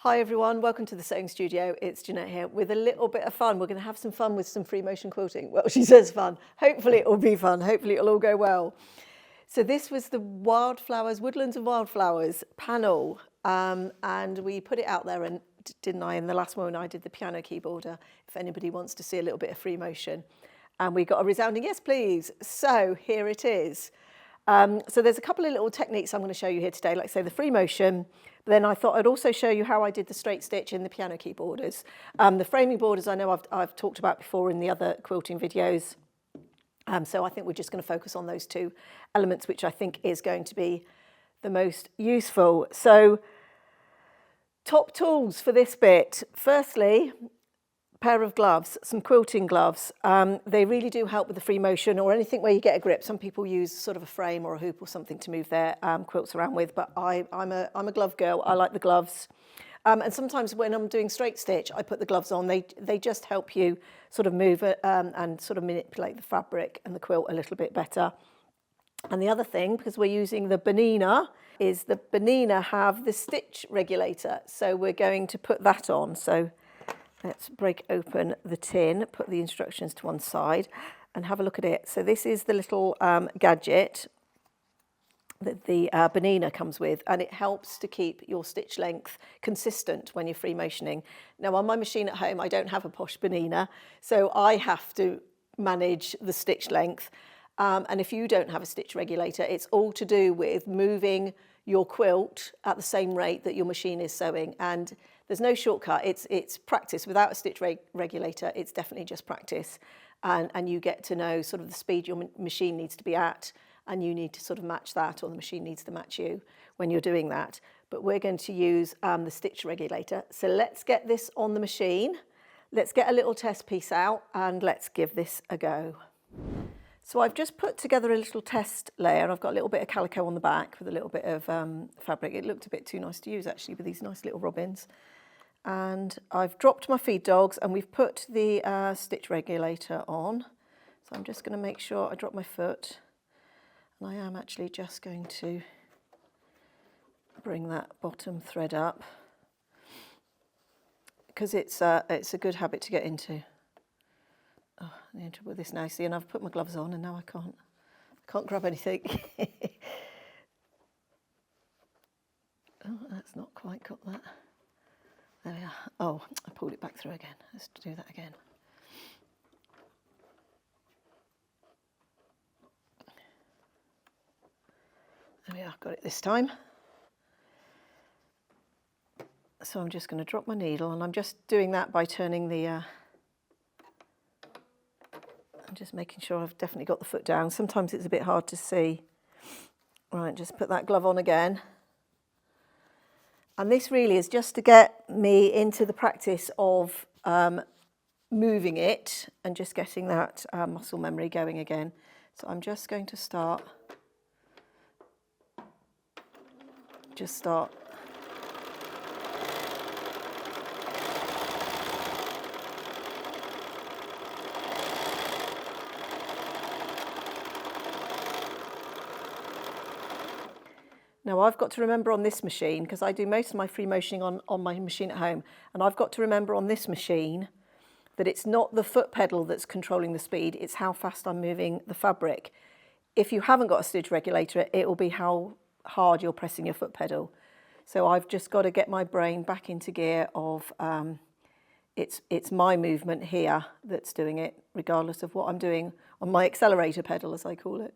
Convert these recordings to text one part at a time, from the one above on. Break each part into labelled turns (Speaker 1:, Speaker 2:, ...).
Speaker 1: Hi everyone, welcome to the sewing studio. It's Jeanette here with a little bit of fun. We're going to have some fun with some free motion quilting. Well, she says fun. Hopefully it will be fun. Hopefully it'll all go well. So this was the Wildflowers, Woodlands and Wildflowers panel, and we put it out there, and didn't I? In the last one I did the piano keyboarder, if anybody wants to see a little bit of free motion. And we got a resounding yes please. So here it is. So there's a couple of little techniques I'm going to show you here today, like say the free motion, but then I thought I'd also show you how I did the straight stitch in the piano key borders. The framing borders I know I've talked about before in the other quilting videos, so I think we're just going to focus on those two elements, which I think is going to be the most useful. So top tools for this bit. Firstly, pair of gloves, some quilting gloves. They really do help with the free motion or anything where you get a grip. Some people use sort of a frame or a hoop or something to move their quilts around with, but I'm a glove girl. I like the gloves. And sometimes when I'm doing straight stitch, I put the gloves on. They just help you sort of move it and sort of manipulate the fabric and the quilt a little bit better. And the other thing, because we're using the Bernina, is the Bernina have the stitch regulator. So we're going to put that on. So let's break open the tin, put the instructions to one side and have a look at it. So this is the little gadget that the Bernina comes with, and it helps to keep your stitch length consistent when you're free motioning. Now on my machine at home, I don't have a posh Bernina, so I have to manage the stitch length. And if you don't have a stitch regulator, it's all to do with moving your quilt at the same rate that your machine is sewing. And there's no shortcut, it's practice. Without a stitch regulator, it's definitely just practice. And you get to know sort of the speed your machine needs to be at, and you need to sort of match that, or the machine needs to match you when you're doing that. But we're going to use the stitch regulator. So let's get this on the machine. Let's get a little test piece out and let's give this a go. So I've just put together a little test layer, and I've got a little bit of calico on the back with a little bit of fabric. It looked a bit too nice to use actually with these nice little robins. And I've dropped my feed dogs and we've put the stitch regulator on. So I'm just going to make sure I drop my foot, and I am actually just going to bring that bottom thread up because it's a good habit to get into. Oh, I'm in trouble with this now, see, and I've put my gloves on and now I can't grab anything. Oh, that's not quite got that. There we are. Oh, I pulled it back through again. Let's do that again. There we are, got it this time. So I'm just going to drop my needle, and I'm just doing that by turning the I'm just making sure I've definitely got the foot down. Sometimes it's a bit hard to see. Right, just put that glove on again. And this really is just to get me into the practice of moving it and just getting that muscle memory going again. So I'm just going to start. Now I've got to remember on this machine, because I do most of my free motioning on my machine at home, and I've got to remember on this machine that it's not the foot pedal that's controlling the speed, it's how fast I'm moving the fabric. If you haven't got a stitch regulator, it will be how hard you're pressing your foot pedal. So I've just got to get my brain back into gear of it's my movement here that's doing it, regardless of what I'm doing on my accelerator pedal, as I call it.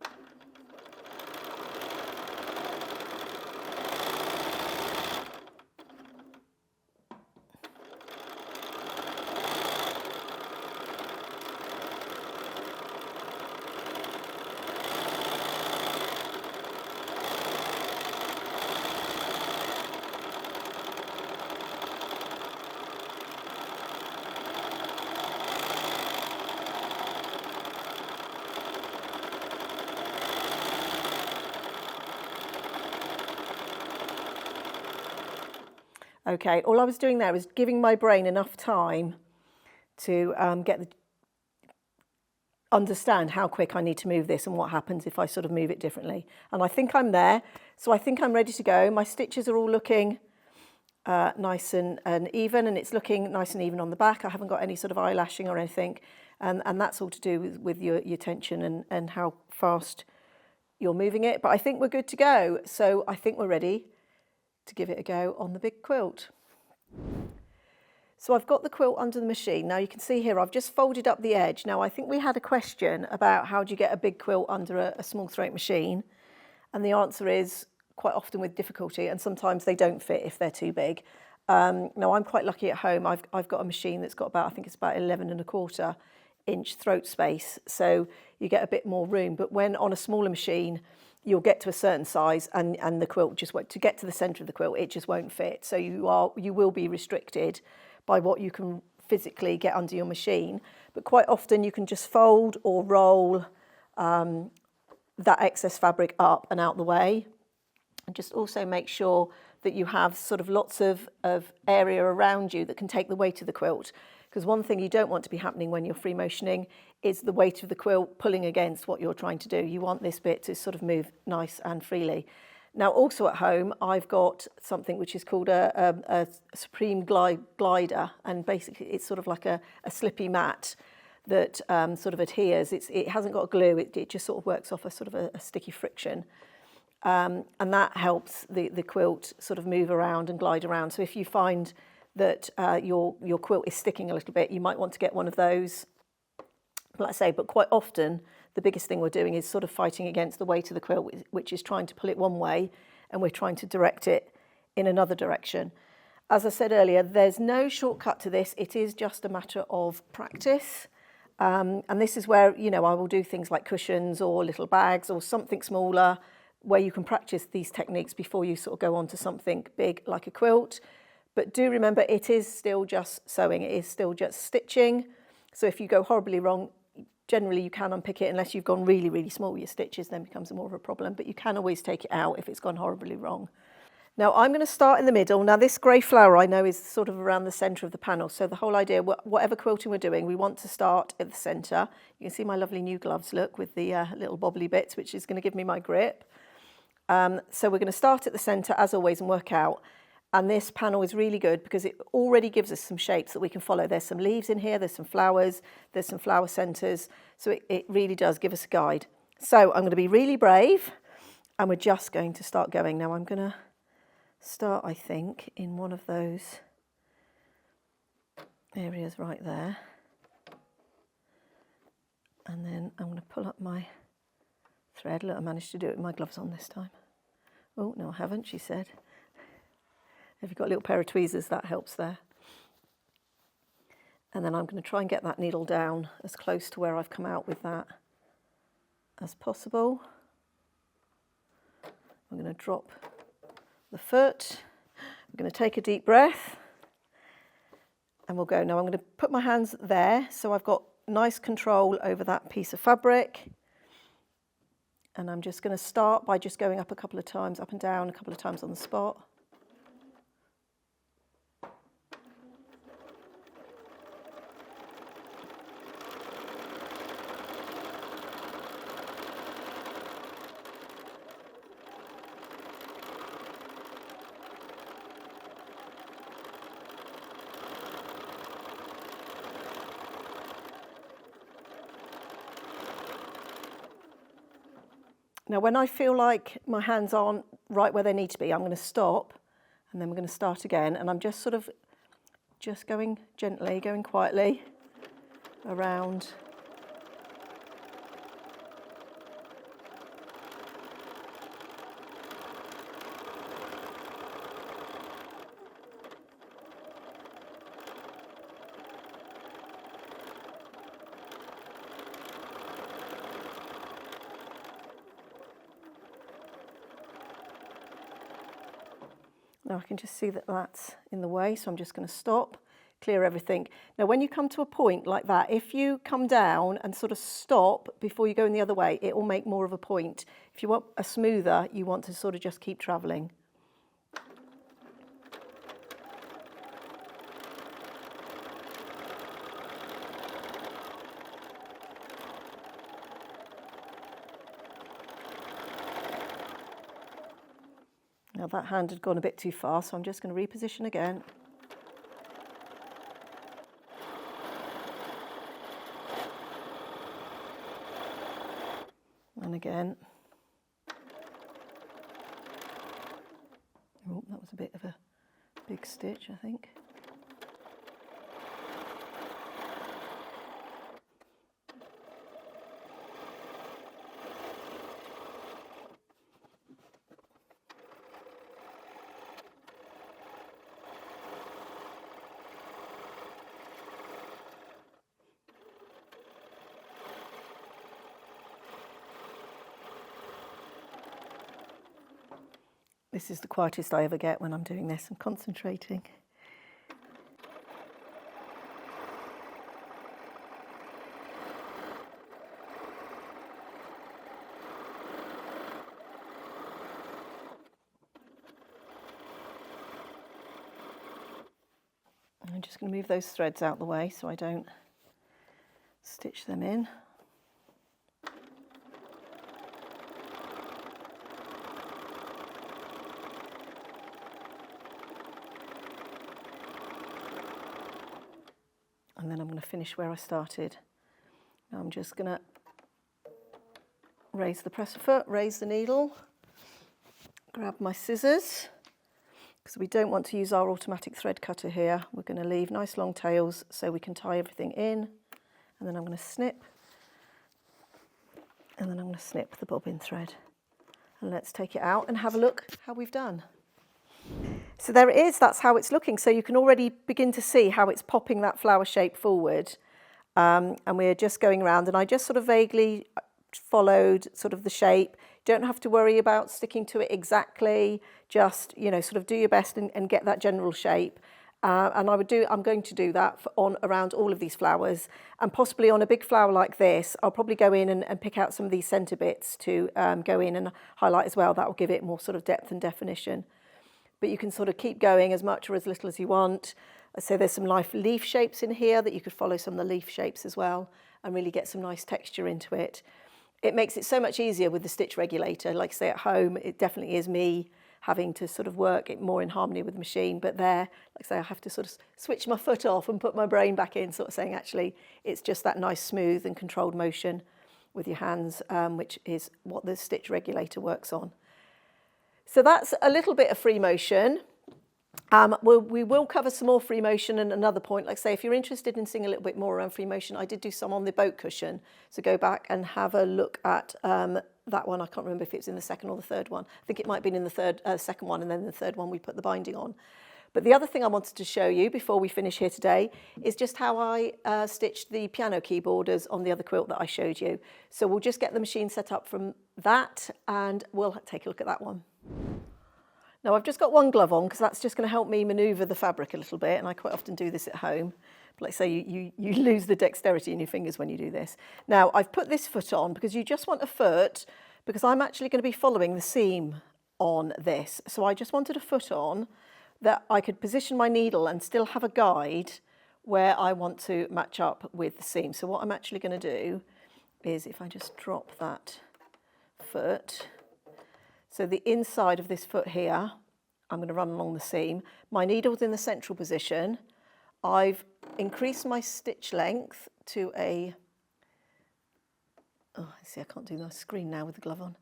Speaker 1: Okay, all I was doing there was giving my brain enough time to understand how quick I need to move this and what happens if I sort of move it differently. And I think I'm there, so I think I'm ready to go. My stitches are all looking nice and even, and it's looking nice and even on the back. I haven't got any sort of eyelashing or anything, and that's all to do with your tension and how fast you're moving it. But I think we're good to go. So I think we're ready to give it a go on the big quilt. So I've got the quilt under the machine. Now you can see here I've just folded up the edge. Now I think we had a question about how do you get a big quilt under a small throat machine, and the answer is quite often with difficulty, and sometimes they don't fit if they're too big. Now I'm quite lucky at home. I've got a machine that's got about, I think it's about 11.25-inch throat space, so you get a bit more room. But when on a smaller machine, you'll get to a certain size and the quilt just won't, to get to the centre of the quilt, it just won't fit. So you will be restricted by what you can physically get under your machine. But quite often you can just fold or roll that excess fabric up and out the way. And just also make sure that you have sort of lots of area around you that can take the weight of the quilt. Because one thing you don't want to be happening when you're free motioning is the weight of the quilt pulling against what you're trying to do. You want this bit to sort of move nice and freely. Now also at home I've got something which is called a Supreme Glider, and basically it's sort of like a slippy mat that sort of adheres. It hasn't got a glue, it just sort of works off a sort of a sticky friction. And that helps the quilt sort of move around and glide around. So if you find that your quilt is sticking a little bit, you might want to get one of those. Like I say, but quite often the biggest thing we're doing is sort of fighting against the weight of the quilt, which is trying to pull it one way, and we're trying to direct it in another direction. As I said earlier, there's no shortcut to this. It is just a matter of practice. And this is where, you know, I will do things like cushions or little bags or something smaller, where you can practice these techniques before you sort of go on to something big like a quilt. But do remember, it is still just sewing, it is still just stitching. So if you go horribly wrong, generally you can unpick it, unless you've gone really, really small with your stitches, then it becomes more of a problem. But you can always take it out if it's gone horribly wrong. Now I'm going to start in the middle. Now this grey flower I know is sort of around the centre of the panel. So the whole idea, whatever quilting we're doing, we want to start at the centre. You can see my lovely new gloves, look, with the little bobbly bits, which is going to give me my grip. So we're going to start at the centre as always and work out. And this panel is really good because it already gives us some shapes that we can follow. There's some leaves in here, there's some flowers, there's some flower centres. So it really does give us a guide. So I'm going to be really brave and we're just going to start going. Now I'm going to start, I think, in one of those areas right there. And then I'm going to pull up my thread. Look, I managed to do it with my gloves on this time. Oh, no, I haven't, she said. If you've got a little pair of tweezers, that helps there. And then I'm going to try and get that needle down as close to where I've come out with that as possible. I'm going to drop the foot. I'm going to take a deep breath and we'll go. Now I'm going to put my hands there so I've got nice control over that piece of fabric. And I'm just going to start by just going up a couple of times, up and down a couple of times on the spot. Now, when I feel like my hands aren't right where they need to be, I'm going to stop and then we're going to start again. And I'm just sort of just going gently, going quietly around. Now I can just see that that's in the way, so I'm just going to stop, clear everything. Now when you come to a point like that, if you come down and sort of stop before you go in the other way, it will make more of a point. If you want a smoother, you want to sort of just keep travelling. Now that hand had gone a bit too far, so I'm just going to reposition again. And again. Oh, that was a bit of a big stitch, I think. This is the quietest I ever get when I'm doing this. I'm concentrating. I'm just going to move those threads out the way so I don't stitch them in. And then I'm going to finish where I started. Now I'm just going to raise the presser foot, raise the needle, grab my scissors, because we don't want to use our automatic thread cutter here. We're going to leave nice long tails so we can tie everything in. And then I'm going to snip, and then I'm going to snip the bobbin thread. And let's take it out and have a look how we've done. So there it is, that's how it's looking. So you can already begin to see how it's popping that flower shape forward. And we're just going around, and I just sort of vaguely followed sort of the shape. Don't have to worry about sticking to it exactly, just, you know, sort of do your best and get that general shape. And I'm going to do that around all of these flowers, and possibly on a big flower like this, I'll probably go in and pick out some of these centre bits to go in and highlight as well. That will give it more sort of depth and definition. But you can sort of keep going as much or as little as you want. So there's some nice leaf shapes in here that you could follow some of the leaf shapes as well and really get some nice texture into it. It makes it so much easier with the stitch regulator. Like I say, at home, it definitely is me having to sort of work it more in harmony with the machine. But there, like I say, I have to sort of switch my foot off and put my brain back in, sort of saying, actually, it's just that nice smooth and controlled motion with your hands, which is what the stitch regulator works on. So that's a little bit of free motion. We will cover some more free motion at another point. Like I say, if you're interested in seeing a little bit more around free motion, I did do some on the boat cushion. So go back and have a look at that one. I can't remember if it was in the second or the third one. I think it might have been in the second one, and then the third one we put the binding on. But the other thing I wanted to show you before we finish here today is just how I stitched the piano key borders on the other quilt that I showed you. So we'll just get the machine set up from that, and we'll take a look at that one. Now I've just got one glove on because that's just going to help me manoeuvre the fabric a little bit, and I quite often do this at home. But like I say, you lose the dexterity in your fingers when you do this. Now I've put this foot on because you just want a foot, because I'm actually going to be following the seam on this. So I just wanted a foot on that I could position my needle and still have a guide where I want to match up with the seam. So what I'm actually going to do is, if I just drop that foot, so the inside of this foot here, I'm going to run along the seam. My needle's in the central position. I've increased my stitch length to a, see, I can't do the screen now with the glove on,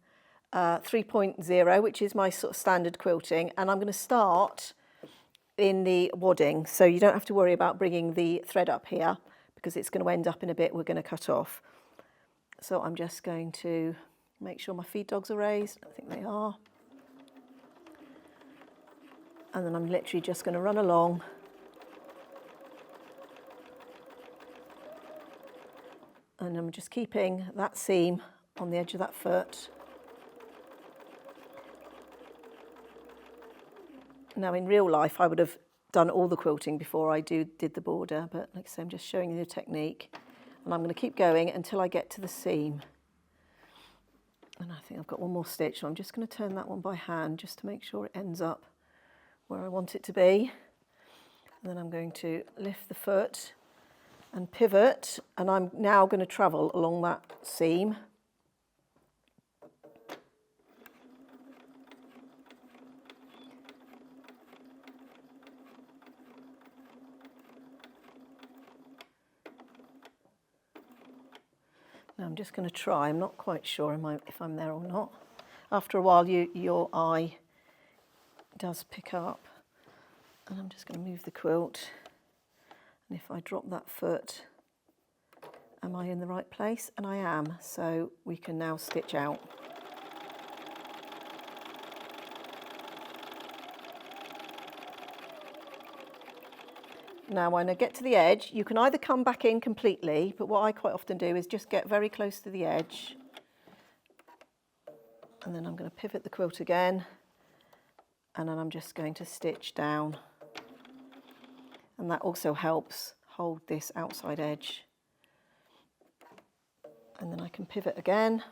Speaker 1: 3.0, which is my sort of standard quilting. And I'm going to start in the wadding. So you don't have to worry about bringing the thread up here, because it's going to end up in a bit we're going to cut off. So I'm just going to make sure my feed dogs are raised. I think they are. And then I'm literally just going to run along. And I'm just keeping that seam on the edge of that foot. Now in real life, I would have done all the quilting before I did the border, but like I say, I'm just showing you the technique. And I'm going to keep going until I get to the seam. And I think I've got one more stitch, so I'm just going to turn that one by hand just to make sure it ends up where I want it to be. And then I'm going to lift the foot and pivot, and I'm now going to travel along that seam. I'm just going to try. I'm not quite sure if I'm there or not. After a while, your eye does pick up. And I'm just going to move the quilt. And if I drop that foot, am I in the right place? And I am. So we can now stitch out. Now when I get to the edge, you can either come back in completely, but what I quite often do is just get very close to the edge. And then I'm going to pivot the quilt again. And then I'm just going to stitch down. And that also helps hold this outside edge. And then I can pivot again.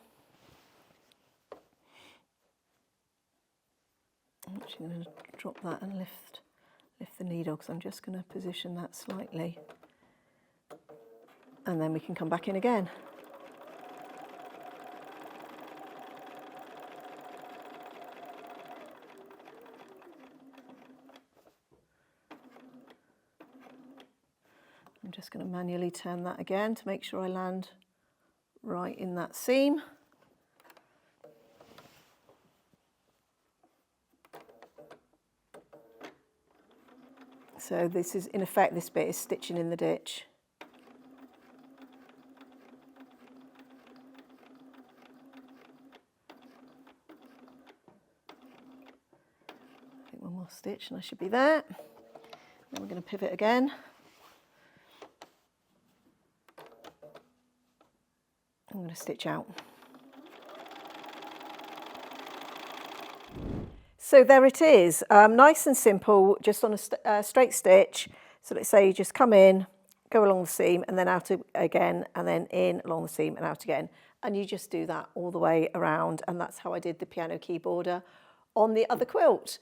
Speaker 1: I'm actually going to drop that and lift the needle, because I'm just going to position that slightly. And then we can come back in again. I'm just going to manually turn that again to make sure I land right in that seam. So this is, in effect, this bit is stitching in the ditch. I think one more stitch and I should be there. Then we're going to pivot again. I'm going to stitch out. So there it is, nice and simple, just on a straight stitch. So let's say you just come in, go along the seam and then out again, and then in along the seam and out again. And you just do that all the way around, and that's how I did the piano key border on the other quilt.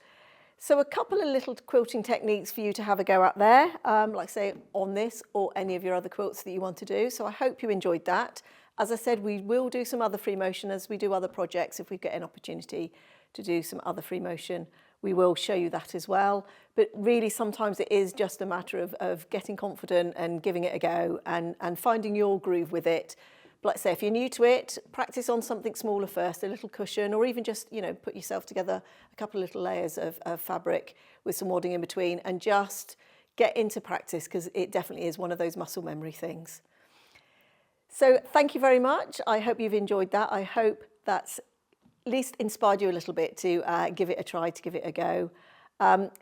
Speaker 1: So a couple of little quilting techniques for you to have a go at there, like say on this or any of your other quilts that you want to do. So I hope you enjoyed that. As I said, we will do some other free motion as we do other projects. If we get an opportunity to do some other free motion, we will show you that as well. But really sometimes it is just a matter of getting confident and giving it a go and finding your groove with it. But like I say, if you're new to it, practice on something smaller first, a little cushion, or even just, you know, put yourself together a couple of little layers of fabric with some wadding in between, and just get into practice, because it definitely is one of those muscle memory things. So thank you very much. I hope you've enjoyed that. I hope that's at least inspired you a little bit to give it a try, to give it a go.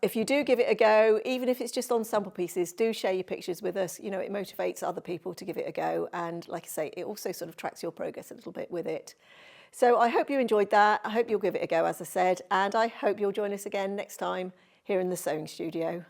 Speaker 1: If you do give it a go, even if it's just on sample pieces, do share your pictures with us. You know, it motivates other people to give it a go. And like I say, it also sort of tracks your progress a little bit with it. So I hope you enjoyed that. I hope you'll give it a go, as I said, and I hope you'll join us again next time here in the sewing studio.